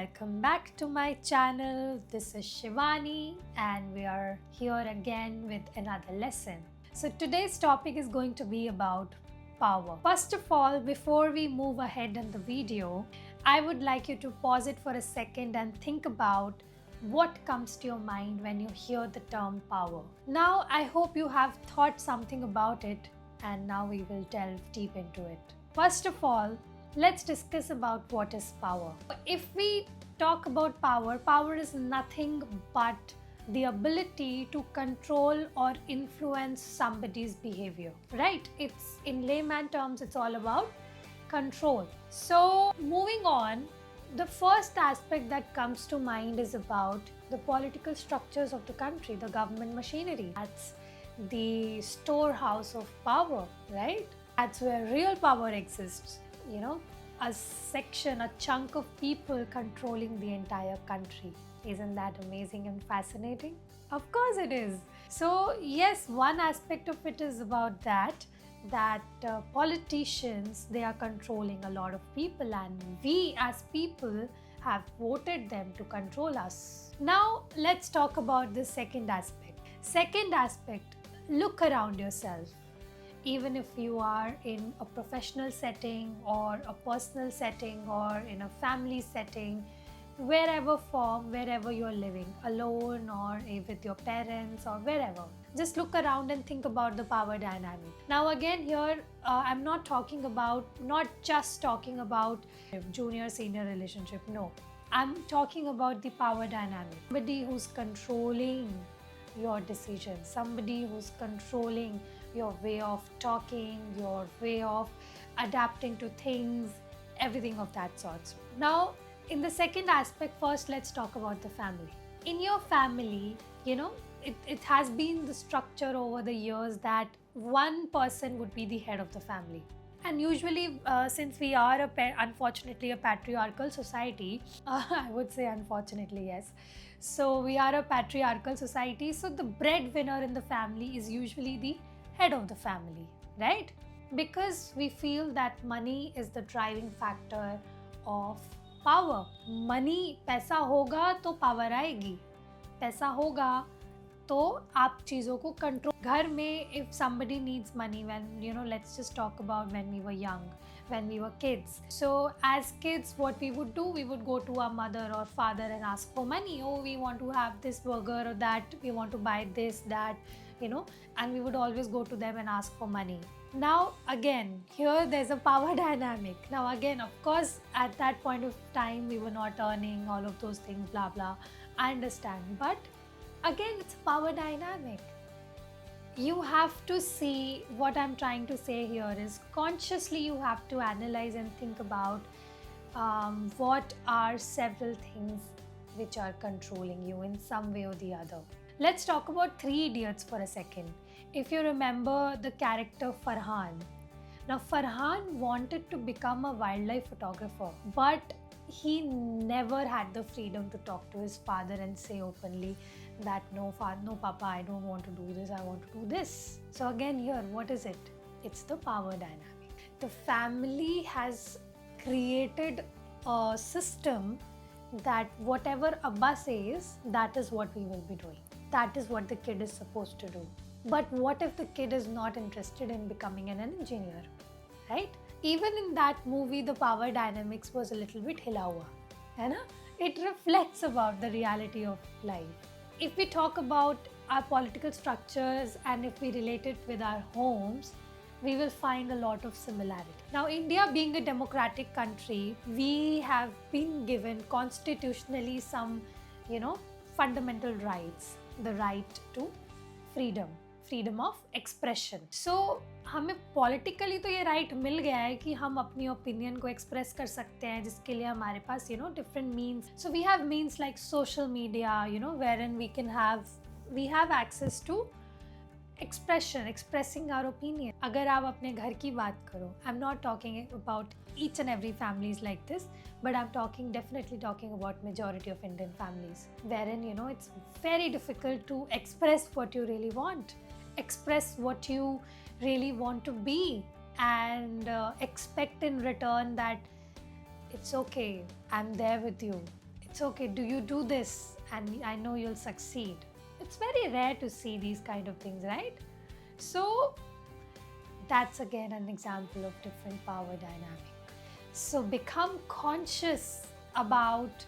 welcome back to my channel. This is Shivani and we are here again with another lesson. So today's topic is going to be about power. First of all, before we move ahead in the video, I would like you to pause it for a second and think about what comes to your mind when you hear the term power. Now, I hope you have thought something about it and now we will delve deep into it. First of all, let's discuss about what is power. If we talk about power, power is nothing but the ability to control or influence somebody's behavior, right? It's in layman terms, it's all about control. So moving on, the first aspect that comes to mind is about the political structures of the country, the government machinery. That's the storehouse of power, right? That's where real power exists. A section, a chunk of people controlling the entire country. Isn't that amazing and fascinating? Of course it is. So yes, one aspect of it is about that politicians, they are controlling a lot of people and we as people have voted them to control us. Now let's talk about the second aspect. Second aspect, look around yourself. Even if you are in a professional setting or a personal setting or in a family setting, wherever you're living, alone or with your parents or wherever, just look around and think about the power dynamic. Now again here, I'm not just talking about junior senior relationship, no. I'm talking about the power dynamic. Somebody who's controlling your decisions, somebody who's controlling your way of talking, your way of adapting to things, everything of that sort. Now, in the second aspect, first let's talk about the family. In your family, it has been the structure over the years that one person would be the head of the family. And usually, since we are unfortunately a patriarchal society, I would say unfortunately, yes. So we are a patriarchal society. So the breadwinner in the family is usually the head of the family, right? Because we feel that money is the driving factor of power. Money, पैसा होगा तो power आएगी. पैसा होगा तो आप चीज़ों को कंट्रोल. घर में if somebody needs money, when let's just talk about when we were young, when we were kids. So as kids, what we would do, we would go to our mother or father and ask for money. Oh, we want to have this burger or that, we want to buy this, that, and we would always go to them and ask for money. Now again, here there's a power dynamic. Now again, of course, at that point of time, we were not earning all of those things, blah, blah. I understand. But again, it's a power dynamic. You have to see what I'm trying to say here is consciously you have to analyze and think about what are several things which are controlling you in some way or the other. Let's talk about Three Idiots for a second. If you remember the character Farhan. Now Farhan wanted to become a wildlife photographer, but he never had the freedom to talk to his father and say openly that no papa, I don't want to do this, I want to do this. So again here, what is it? It's the power dynamic. The family has created a system that whatever Abba says, that is what we will be doing. That is what the kid is supposed to do. But what if the kid is not interested in becoming an engineer, right? Even in that movie, the power dynamics was a little bit hila hua. It reflects about the reality of life. If we talk about our political structures and if we relate it with our homes, we will find a lot of similarity. Now, India being a democratic country, we have been given constitutionally some, fundamental rights. The right to freedom of expression. So हमें politically तो ये right मिल गया है कि हम अपनी opinion को express कर सकते हैं, जिसके लिए हमारे पास different means. So we have means like social media, wherein we have access to expressing our opinion. अगर आप अपने घर की बात करो, I'm not talking about each and every families like this, but I'm definitely talking about majority of Indian families, wherein it's very difficult to express what you really want, express what you really want to be, and expect in return that it's okay, I'm there with you. it's okay, do you do this and I know you'll succeed. It's very rare to see these kind of things, right? So that's again an example of different power dynamic. So become conscious about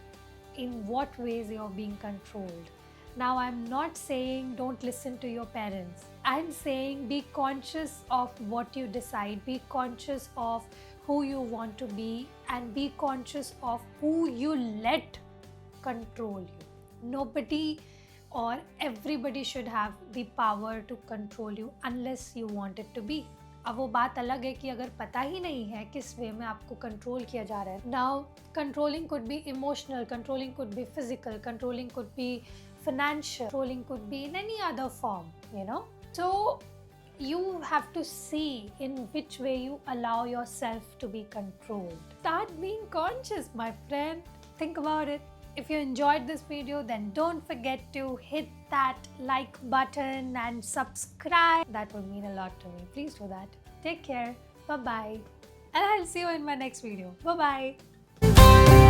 in what ways you're being controlled. Now, I'm not saying don't listen to your parents. I'm saying be conscious of what you decide, be conscious of who you want to be, and be conscious of who you let control you. Nobody or everybody should have the power to control you unless you want it to be. अब वो बात अलग है कि अगर पता ही नहीं है किस वे में आपको कंट्रोल किया जा रहा है. Now controlling could be emotional, controlling could be physical, controlling could be financial, controlling could be in any other form, you know. So you have to see in which way you allow yourself to be controlled. Start being conscious, my friend. Think about it. If you enjoyed this video, then don't forget to hit that like button and subscribe. That would mean a lot to me. Please do that. Take care. Bye-bye. And I'll see you in my next video. Bye-bye.